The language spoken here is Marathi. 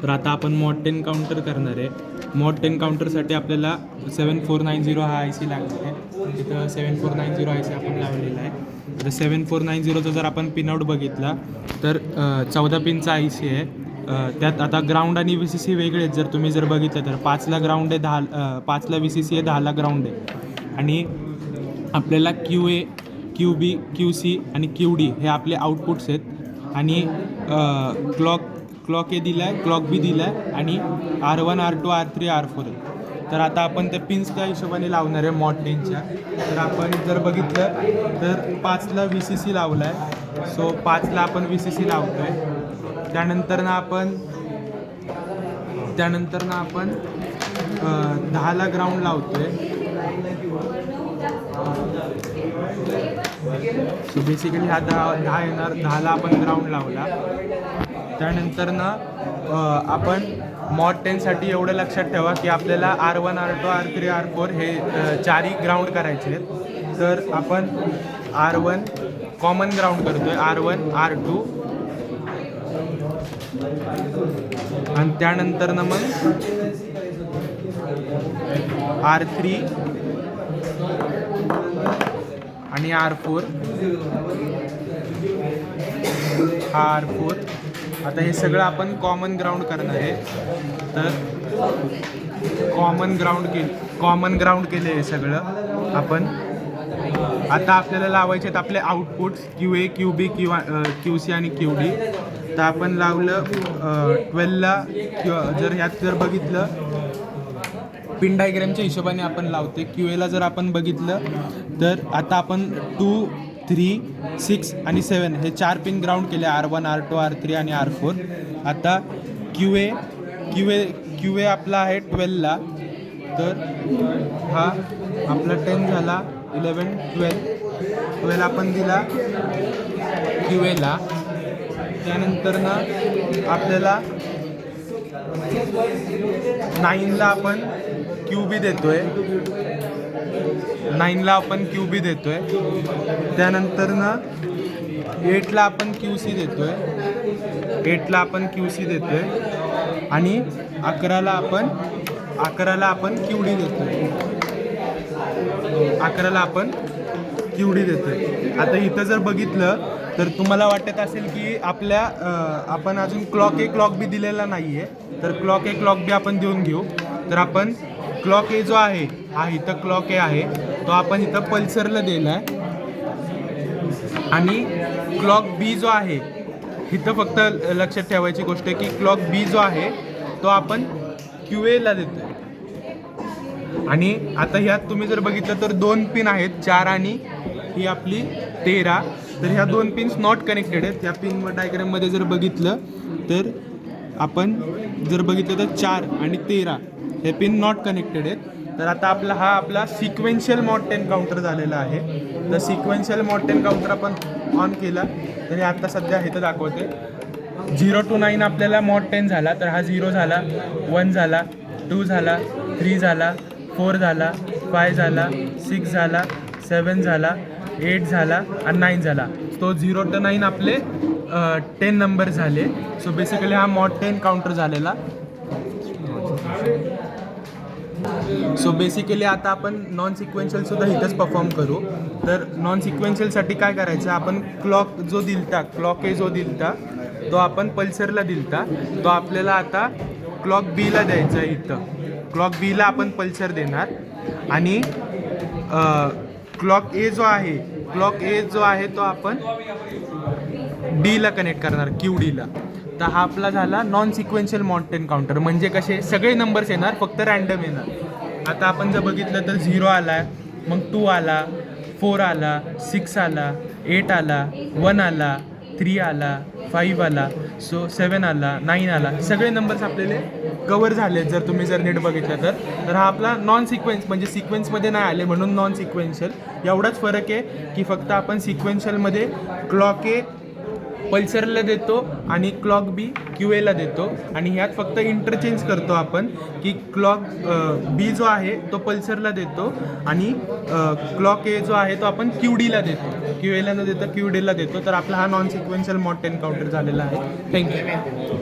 तर आता आपण मॉड 10 काउंटर करणार आहे. मॉड 10 काउंटरसाठी आपल्याला 7490 हा आय सी लागणार आहे. तिथं 7490 आय सी आपण लावलेला आहे. तर 7490चा जर आपण पिनआउट बघितला तर 14 पिनचा आय सी आहे. त्यात आता ग्राउंड आणि व्ही सी सी वेगळे आहेत. जर तुम्ही जर बघितलं तर 5ला ग्राउंड आहे, 5ला व्ही सी सी आहे, 10ला ग्राउंड आहे. आणि आपल्याला Q A, Q B, Q C आणि क्यू डी हे आपले आउटपुट्स आहेत. आणि क्लॉक ए दिला आहे, क्लॉक बी दिला आहे आणि R1, R2, R3, R4 आहे. तर आता आपण त्या पिन्सच्या हिशोबाने लावणार आहे मॉड 10च्या. तर आपण जर बघितलं तर 5ला व्ही सी सी लावला आहे. सो 5ला आपण व्ही सी सी लावतो आहे. त्यानंतर ना आपण 10ला ग्राउंड लावतो आहे. सो बेसिकली हा 10 येणार. 10ला आपण ग्राउंड लावला. त्यानंतर ना आपण मॉड 10साठी एवढं लक्षात ठेवा की आपल्याला R1, R2, R3, R4 हे चारही ग्राउंड करायचे आहेत. तर आपण R1 कॉमन ग्राउंड करतो आहे, R1, R2 आणि त्यानंतर ना मग R3 आणि R4 हा R4. आता हे सगळं आपण कॉमन ग्राउंड करणार आहे. तर कॉमन ग्राउंड केले हे सगळं आपण. आता आपल्याला लावायचे आहेत आपले outputs Q A, Q B, Q C आणि क्यू डी. तर आपण लावलं 12ला. जर ह्यात जर बघितलं पिन डायग्रॅमच्या हिशोबाने आपण लावते. क्यू एला जर आपण बघितलं तर आता आपण 2, 3, 6 आणि 7 हे 4 पिन ग्राउंड केले. R1, R2, R3 आणि R4. आता क्यू ए आपला आहे 12ला. तर हा आपला 10 झाला, 11, 12 आपण दिला क्यू एला. त्यानंतर ना आपल्याला 9ला आपण क्यू बी देतोय. 9ला आपण क्यू बी देतोय. त्यानंतर ना 8ला आपण क्यू सी देतोय. 8ला आपण क्यू सी देतोय आणि 11ला आपण क्यू डी देतोय. 11ला आपण क्यू डी देतोय. आता इथं जर बघितलं तर तुम्हाला वाटत असेल की आपण अजून क्लॉक ए, क्लॉक बी दिलेला नाही आहे. तर क्लॉक ए, क्लॉक बी आपण देऊन घेऊ. तर आपण क्लॉक ए जो आहे हा इथं क्लॉक ए आहे तो आपण इथं पल्सरला दिला आहे. आणि क्लॉक बी जो आहे इथं फक्त लक्षात ठेवायची गोष्ट आहे की क्लॉक बी जो आहे तो आपण क्यू एला देतो. आणि आता ह्यात तुम्ही जर बघितलं तर 2 पिन आहेत, 4 आणि ही आपली 13. तर ह्या 2 पिन्स नॉट कनेक्टेड आहेत. ह्या पिन डायग्राममध्ये जर बघितलं तर आपण जर बघितलं तर 4 आणि 13 हे पिन नॉट कनेक्टेड आहेत. तर आता आपला सिक्वेन्शियल मॉड 10 काउंटर झालेला आहे. तर सिक्वेन्शियल मॉड 10 काउंटर आपण ऑन केला तर हे आता सध्या इथं दाखवते 0 to 9 आपल्याला मॉड 10 झाला. तर हा 0 झाला, 1 झाला, 2 झाला, 3 झाला, 4 झाला, 5 झाला, 6 झाला, 7 झाला, 8 झाला आणि 9 झाला. तो 0 to 9 आपले 10 नंबर झाले. सो बेसिकली हा मॉड 10 काउंटर झालेला. सो बेसिकली आता आपण नॉन सिक्वेन्शियलसुद्धा इथंच परफॉर्म करू. तर नॉन सिक्वेन्शियलसाठी काय करायचं, आपण क्लॉक ए जो दिलता तो आपण पल्सरला दिलता. तो आपल्याला आता क्लॉक बीला द्यायचा आहे. इथं क्लॉक बीला आपण पल्सर देणार. आणि क्लॉक ए जो आहे तो आपण डीला कनेक्ट करणार, क्यू डीला. तर हा आपला झाला नॉन सिक्वेन्शियल मॉड 10 काउंटर. म्हणजे कसे सगळे नंबर्स येणार, फक्त रँडम येणार. आता आपण जर बघितलं तर 0 आला, मग 2 आला, 4 आला, 6 आला, 8 आला, 1 आला, 3 आला, 5 आला, सो 7 आला, 9 आला. सगळे नंबर्स आपल्याला कवर झाले जर नीट बघितलं तर हा आपला नॉन सिक्वेन्स, म्हणजे सिक्वेन्समध्ये नाही आले म्हणून नॉन सिक्वेन्शियल. एवढाच फरक आहे की फक्त आपण सिक्वेन्शियलमध्ये क्लॉक ए पल्सरला देतो आणि क्लॉक बी क्यू एला देतो. आणि ह्यात फक्त इंटरचेंज करतो आपण की क्लॉक बी जो आहे तो पल्सरला देतो आणि क्लॉक ए जो आहे तो आपण क्यू डीला देतो. क्यू एला न देता क्यू डीला देतो. तर आपला हा नॉन सिक्वेन्शियल मॉड 10 काउंटर झालेला आहे. थँक्यू.